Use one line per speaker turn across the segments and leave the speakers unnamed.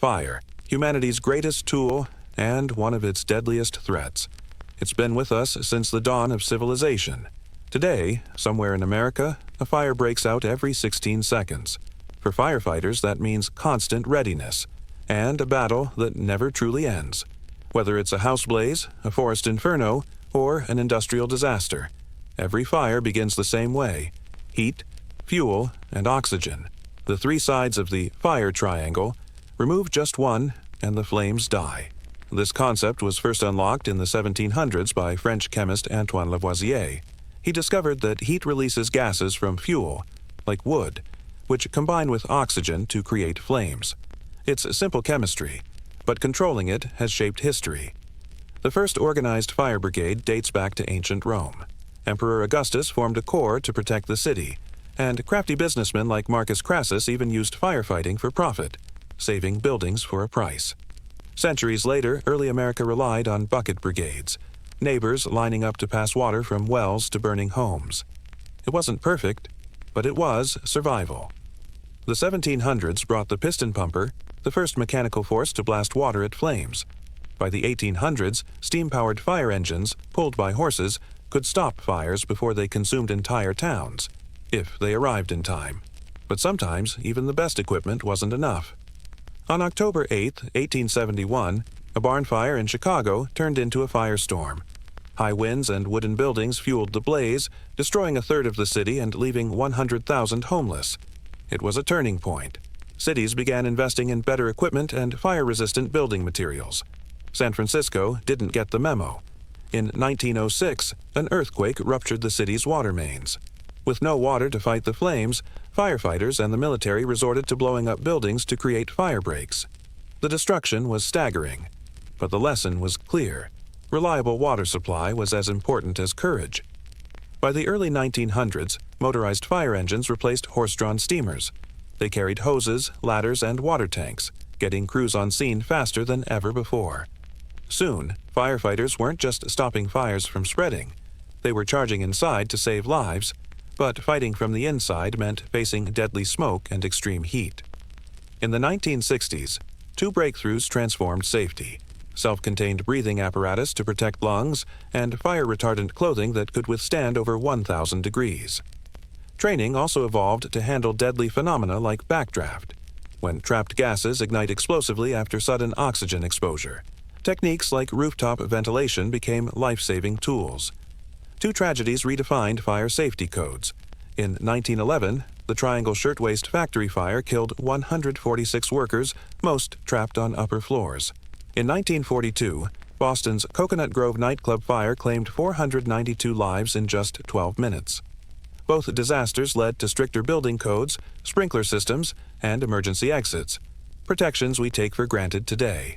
Fire, humanity's greatest tool and one of its deadliest threats. It's been with us since the dawn of civilization. Today, somewhere in America, a fire breaks out every 16 seconds. For firefighters, that means constant readiness and a battle that never truly ends. Whether it's a house blaze, a forest inferno, or an industrial disaster, every fire begins the same way: heat, fuel, and oxygen. The three sides of the fire triangle. Remove just one, and the flames die. This concept was first unlocked in the 1700s by French chemist Antoine Lavoisier. He discovered that heat releases gases from fuel, like wood, which combine with oxygen to create flames. It's simple chemistry, but controlling it has shaped history. The first organized fire brigade dates back to ancient Rome. Emperor Augustus formed a corps to protect the city, and crafty businessmen like Marcus Crassus even used firefighting for profit, saving buildings for a price. Centuries later, early America relied on bucket brigades, neighbors lining up to pass water from wells to burning homes. It wasn't perfect, but it was survival. The 1700s brought the piston pumper, the first mechanical force to blast water at flames. By the 1800s, steam-powered fire engines, pulled by horses, could stop fires before they consumed entire towns, if they arrived in time. But sometimes, even the best equipment wasn't enough. On October 8, 1871, a barn fire in Chicago turned into a firestorm. High winds and wooden buildings fueled the blaze, destroying a third of the city and leaving 100,000 homeless. It was a turning point. Cities began investing in better equipment and fire-resistant building materials. San Francisco didn't get the memo. In 1906, an earthquake ruptured the city's water mains. With no water to fight the flames, firefighters and the military resorted to blowing up buildings to create fire breaks. The destruction was staggering, but the lesson was clear. Reliable water supply was as important as courage. By the early 1900s, motorized fire engines replaced horse-drawn steamers. They carried hoses, ladders, and water tanks, getting crews on scene faster than ever before. Soon, firefighters weren't just stopping fires from spreading. They were charging inside to save lives, but fighting from the inside meant facing deadly smoke and extreme heat. In the 1960s, two breakthroughs transformed safety: self-contained breathing apparatus to protect lungs and fire-retardant clothing that could withstand over 1,000 degrees. Training also evolved to handle deadly phenomena like backdraft, when trapped gases ignite explosively after sudden oxygen exposure. Techniques like rooftop ventilation became life-saving tools. Two tragedies redefined fire safety codes. In 1911, the Triangle Shirtwaist factory fire killed 146 workers, most trapped on upper floors. In 1942, Boston's Coconut Grove nightclub fire claimed 492 lives in just 12 minutes. Both disasters led to stricter building codes, sprinkler systems, and emergency exits, protections we take for granted today.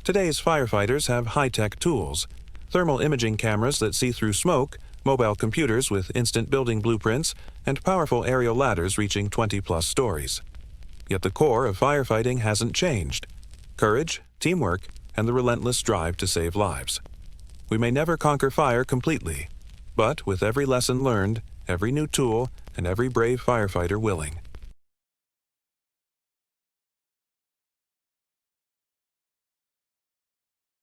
Today's firefighters have high-tech tools: thermal imaging cameras that see through smoke, mobile computers with instant building blueprints, and powerful aerial ladders reaching 20-plus stories. Yet the core of firefighting hasn't changed: courage, teamwork, and the relentless drive to save lives. We may never conquer fire completely, but with every lesson learned, every new tool, and every brave firefighter willing,